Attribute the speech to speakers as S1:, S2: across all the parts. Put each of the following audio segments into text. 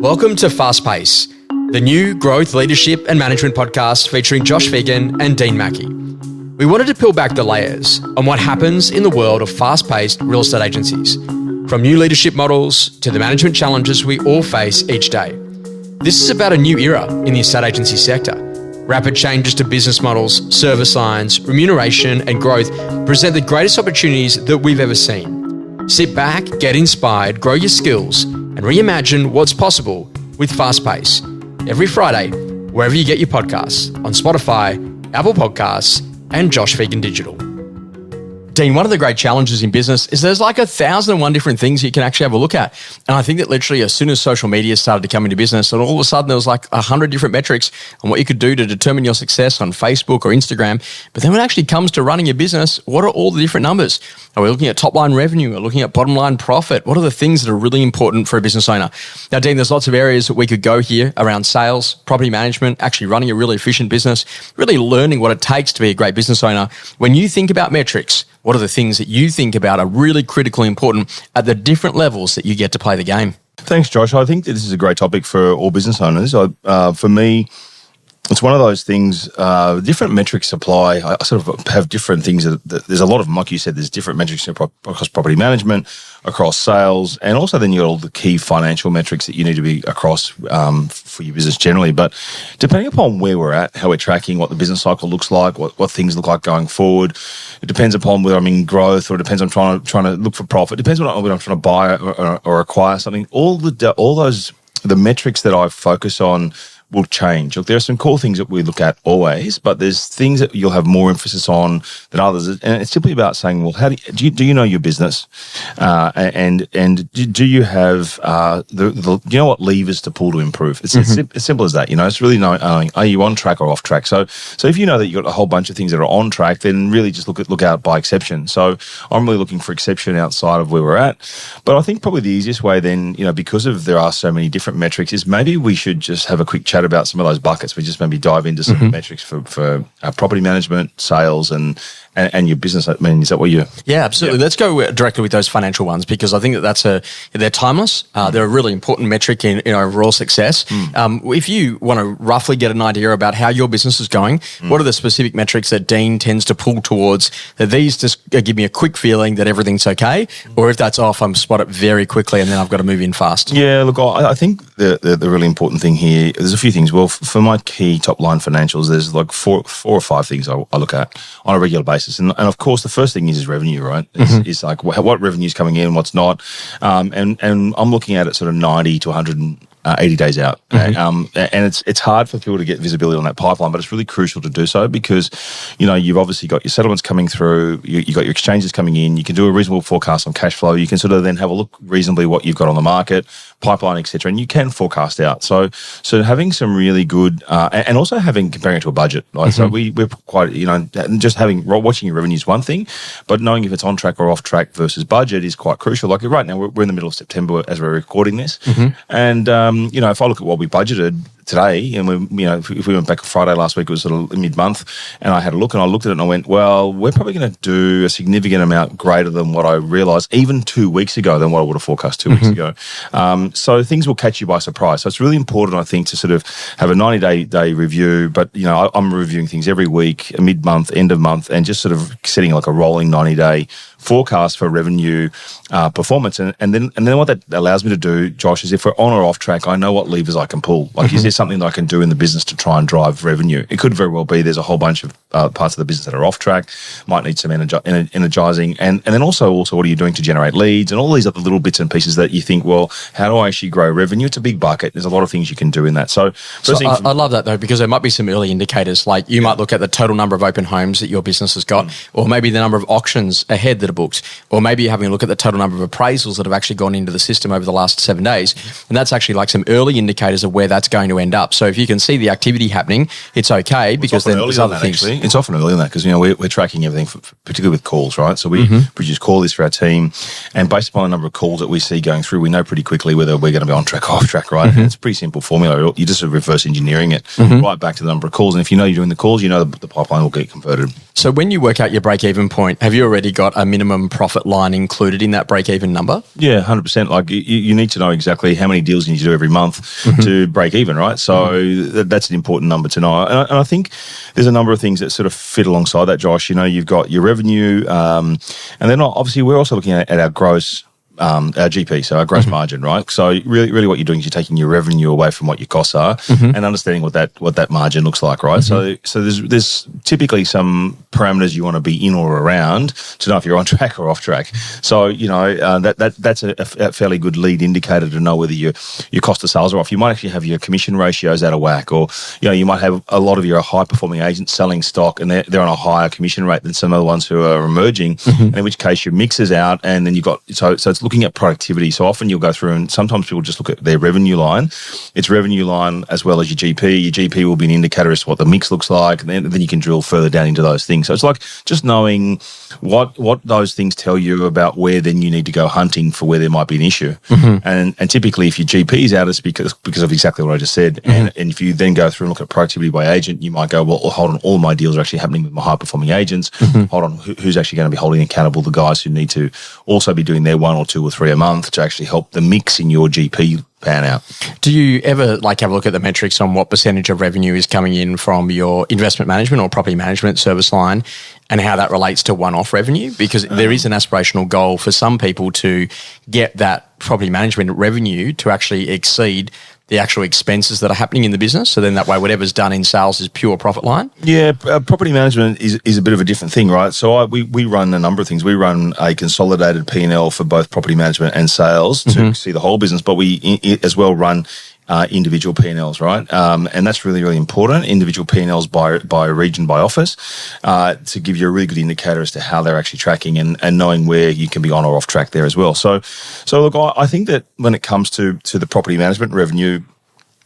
S1: Welcome to Fast Pace, the new growth, leadership and management podcast featuring Josh Phegan and Dean Mackie. We wanted to peel back the layers on what happens in the world of fast-paced real estate agencies, from new leadership models to the management challenges we all face each day. This is about a new era in the estate agency sector. Rapid changes to business models, service lines, remuneration and growth present the greatest opportunities that we've ever seen. Sit back, get inspired, grow your skills and reimagine what's possible with Fast Pace. Every Friday, wherever you get your podcasts, on Spotify, Apple Podcasts and Josh Phegan Digital. Dean, one of the great challenges in business is there's like 1,001 different things you can actually have a look at. And I think that literally as soon as social media started to come into business, and all of a sudden there was like 100 different metrics on what you could do to determine your success on Facebook or Instagram. But then when it actually comes to running your business, what are all the different numbers? Are we looking at top line revenue? Are we looking at bottom line profit? What are the things that are really important for a business owner? Now, Dean, there's lots of areas that we could go here around sales, property management, actually running a really efficient business, really learning what it takes to be a great business owner. When you think about metrics, what are the things that you think about are really critically important at the different levels that you get to play the game?
S2: Thanks, Josh. I think that this is a great topic for all business owners. For me, it's one of those things, different metrics apply. I sort of have different things. There's a lot of them, like you said, there's different metrics across property management, across sales, and also then you got all the key financial metrics that you need to be across for your business generally. But depending upon where we're at, how we're tracking, what the business cycle looks like, what things look like going forward, it depends upon whether I'm in growth or it depends on trying to look for profit. It depends on whether I'm trying to buy or acquire something. All those metrics that I focus on will change. Look, there are some core things that we look at always, but there's things that you'll have more emphasis on than others. And it's simply about saying, well, how do you know your business? And do you have do you know what levers to pull to improve? It's as simple as that. You know, it's really knowing, are you on track or off track? So if you know that you've got a whole bunch of things that are on track, then really just look out by exception. So I'm really looking for exception outside of where we're at. But I think probably the easiest way then, you know, because there are so many different metrics, is maybe we should just have a quick chat about some of those buckets. We just maybe dive into some metrics for property management, sales, and your business. I mean, is that what you?
S1: Yeah, absolutely. Let's go directly with those financial ones because I think that they're timeless. They're a really important metric in overall success. If you want to roughly get an idea about how your business is going, what are the specific metrics that Dean tends to pull towards? That these just give me a quick feeling that everything's okay, or if that's off, I'm spot it very quickly and then I've got to move in fast.
S2: Yeah, look, I think the really important thing here, there's a few things. Well, for my key top line financials, there's like four or five things I look at on a regular basis. And of course, the first thing is revenue, right? It's like what revenue is coming in, what's not. And I'm looking at it sort of 90 to 180 days out. And it's hard for people to get visibility on that pipeline, but it's really crucial to do so because, you know, you've obviously got your settlements coming through, you got your exchanges coming in, you can do a reasonable forecast on cash flow, you can sort of then have a look reasonably what you've got on the market, pipeline, etc., and you can forecast out. So having some really good, and also comparing it to a budget, right? So we're quite, you know, just watching your revenue is one thing, but knowing if it's on track or off track versus budget is quite crucial. Like right now, we're in the middle of September as we're recording this, and you know, if I look at what we budgeted today, and if we went back Friday last week, it was sort of mid-month, and I had a look and I looked at it and I went, well, we're probably going to do a significant amount greater than what I realised even 2 weeks ago than what I would have forecast 2 weeks ago. So things will catch you by surprise. So it's really important, I think, to sort of have a 90-day review, but, you know, I'm reviewing things every week, mid-month, end of month, and just sort of setting like a rolling 90-day forecast for revenue performance. And then what that allows me to do, Josh, is if we're on or off track, I know what levers I can pull. Like, is there something that I can do in the business to try and drive revenue? It could very well be there's a whole bunch of parts of the business that are off track, might need some energizing. And then also what are you doing to generate leads and all these other little bits and pieces that you think, well, how do I actually grow revenue? It's a big bucket. There's a lot of things you can do in that. So I love that though, because there might be some early indicators. Like you might look at the total number of open homes that your business has got, or maybe the number of auctions ahead that are booked, or maybe you're having a look at the total number of appraisals that have actually gone into the system over the last 7 days. And that's actually like some early indicators of where that's going to
S1: end up. So if you can see the activity happening, it's okay because then there's other things.
S2: Actually. It's often early on that because, we're tracking everything, particularly with calls, right? So we produce call lists for our team, and based upon the number of calls that we see going through, we know pretty quickly whether we're going to be on track or off track, right? And it's a pretty simple formula. You're just reverse engineering it right back to the number of calls. And if you know you're doing the calls, the pipeline will get converted.
S1: So when you work out your break-even point, have you already got a minimum profit line included in that break-even number?
S2: Yeah, 100%. Like you need to know exactly how many deals you need to do every month to break even, right? So that's an important number to know. And I think there's a number of things that sort of fit alongside that, Josh. You've got your revenue, and then obviously we're also looking at our gross. Our GP, so our gross margin, right? So really what you're doing is you're taking your revenue away from what your costs are and understanding what that margin looks like, right? So there's typically some parameters you want to be in or around to know if you're on track or off track. So, that's a fairly good lead indicator to know whether your cost of sales are off. You might actually have your commission ratios out of whack, or, you might have a lot of your high performing agents selling stock and they're on a higher commission rate than some of the ones who are emerging, and in which case your mix is out, and then you've got, so it's looking at productivity. So often you'll go through, and sometimes people just look at their revenue line. It's revenue line as well as your GP. Your GP will be an indicator as to what the mix looks like, and then you can drill further down into those things. So it's like just knowing what those things tell you about where then you need to go hunting for where there might be an issue. And typically if your GP is out, it's because of exactly what I just said. And if you then go through and look at productivity by agent, you might go, well, hold on, all my deals are actually happening with my high performing agents. Hold on, who's actually going to be holding accountable the guys who need to also be doing their 1 or 2 or 3 a month to actually help the mix in your GP pan out.
S1: Do you ever have a look at the metrics on what percentage of revenue is coming in from your investment management or property management service line and how that relates to one-off revenue? Because there is an aspirational goal for some people to get that property management revenue to actually exceed the actual expenses that are happening in the business. So then that way, whatever's done in sales is pure profit line.
S2: Yeah, property management is a bit of a different thing, right? So we run a number of things. We run a consolidated P&L for both property management and sales to see the whole business, but we as well run individual P&Ls, right? And that's really, really important. Individual P&Ls by region, by office, to give you a really good indicator as to how they're actually tracking and knowing where you can be on or off track there as well. So look, I think that when it comes to the property management revenue,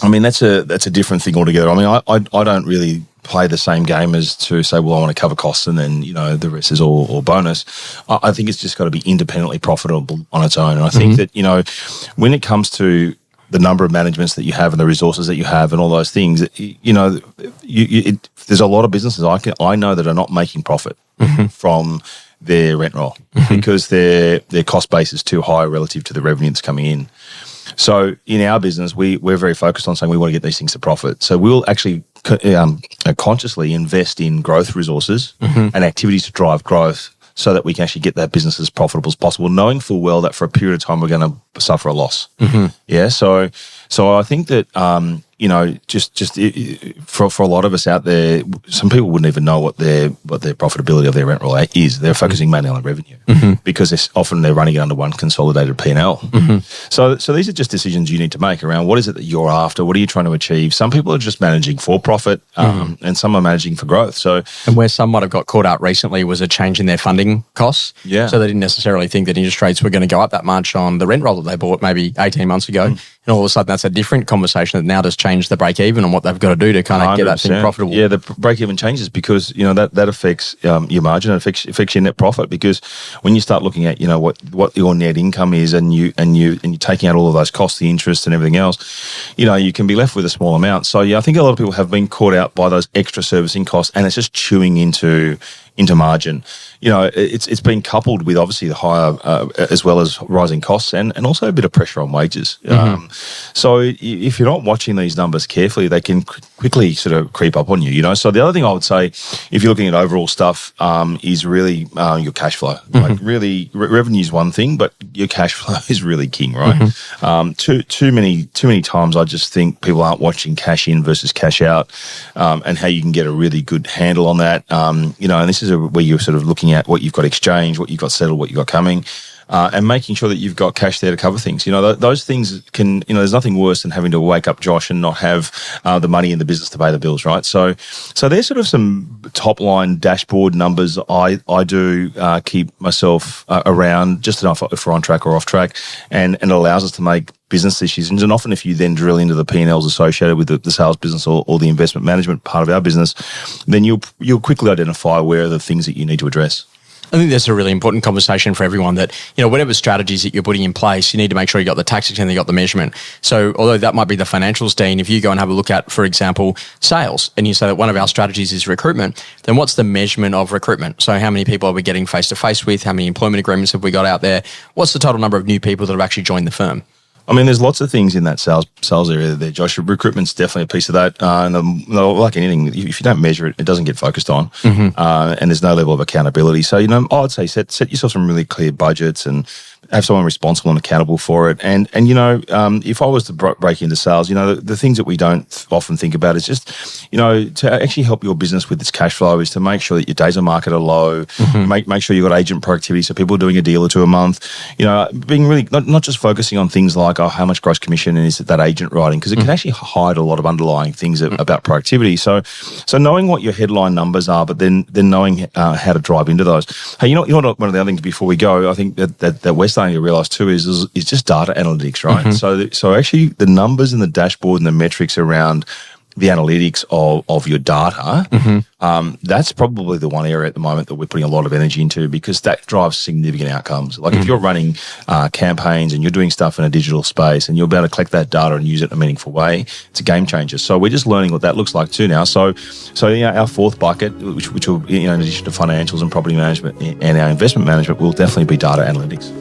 S2: I mean, that's a different thing altogether. I mean, I don't really play the same game as to say, well, I want to cover costs and then, the rest is all bonus. I think it's just got to be independently profitable on its own. And I think that, when it comes to the number of managements that you have and the resources that you have and all those things, there's a lot of businesses I know that are not making profit from their rent roll because their cost base is too high relative to the revenue that's coming in. So in our business, we're very focused on saying we want to get these things to profit. So we'll actually consciously invest in growth resources and activities to drive growth so that we can actually get that business as profitable as possible, knowing full well that for a period of time we're going to suffer a loss. Yeah, so I think that for a lot of us out there, some people wouldn't even know what their profitability of their rent roll is. They're focusing mainly on revenue because often they're running it under one consolidated P&L. So these are just decisions you need to make around what is it that you're after, what are you trying to achieve. Some people are just managing for profit, and some are managing for growth. So,
S1: and where some might have got caught out recently was a change in their funding costs.
S2: Yeah.
S1: So they didn't necessarily think that interest rates were going to go up that much on the rent roll that they bought maybe 18 months ago. And all of a sudden, that's a different conversation that now just changed the break even and what they've got to do to kind of get that thing profitable.
S2: Yeah, the break even changes because that affects your margin, it affects your net profit. Because when you start looking at what your net income is and you're taking out all of those costs, the interest and everything else, you can be left with a small amount. So yeah, I think a lot of people have been caught out by those extra servicing costs, and it's just chewing into margin. It's been coupled with obviously the higher as well as rising costs and also a bit of pressure on wages. So if you're not watching these numbers carefully, they can quickly sort of creep up on you. So the other thing I would say, if you're looking at overall stuff, is really your cash flow. Like really, revenue is one thing, but your cash flow is really king, right? Too many times I just think people aren't watching cash in versus cash out, and how you can get a really good handle on that. And this is where you're sort of looking at what you've got exchanged, what you've got settled, what you've got coming, and making sure that you've got cash there to cover things. Those things can, there's nothing worse than having to wake up, Josh, and not have the money in the business to pay the bills, right? So there's sort of some top line dashboard numbers I do keep myself around just enough if we're on track or off track, and it allows us to make business decisions. And often if you then drill into the P&Ls associated with the sales business or the investment management part of our business, then you'll quickly identify where are the things that you need to address.
S1: I think that's a really important conversation for everyone that, whatever strategies that you're putting in place, you need to make sure you got the tactics and you got the measurement. So although that might be the financials, Dean, if you go and have a look at, for example, sales, and you say that one of our strategies is recruitment, then what's the measurement of recruitment? So how many people are we getting face-to-face with? How many employment agreements have we got out there? What's the total number of new people that have actually joined the firm?
S2: I mean, there's lots of things in that sales area there, Josh. Recruitment's definitely a piece of that. And like anything, if you don't measure it, it doesn't get focused on. Mm-hmm. And there's no level of accountability. So, I'd say set yourself some really clear budgets and have someone responsible and accountable for it. And if I was to break into sales, the things that we don't often think about is just, to actually help your business with its cash flow is to make sure that your days on market are low, mm-hmm. make sure you've got agent productivity, so people are doing a deal or two a month, being really, not just focusing on things like, how much gross commission is that agent writing, because it can actually hide a lot of underlying things about productivity. So knowing what your headline numbers are, but then knowing how to drive into those. Hey, one of the other things before we go, I think that we're starting to realize too is just data analytics, right? Mm-hmm. So actually the numbers and the dashboard and the metrics around the analytics of your data, mm-hmm. That's probably the one area at the moment that we're putting a lot of energy into, because that drives significant outcomes. Like if you're running campaigns and you're doing stuff in a digital space and you're able to collect that data and use it in a meaningful way, it's a game changer. So we're just learning what that looks like too now. So our fourth bucket, which will, in addition to financials and property management and our investment management, will definitely be data analytics.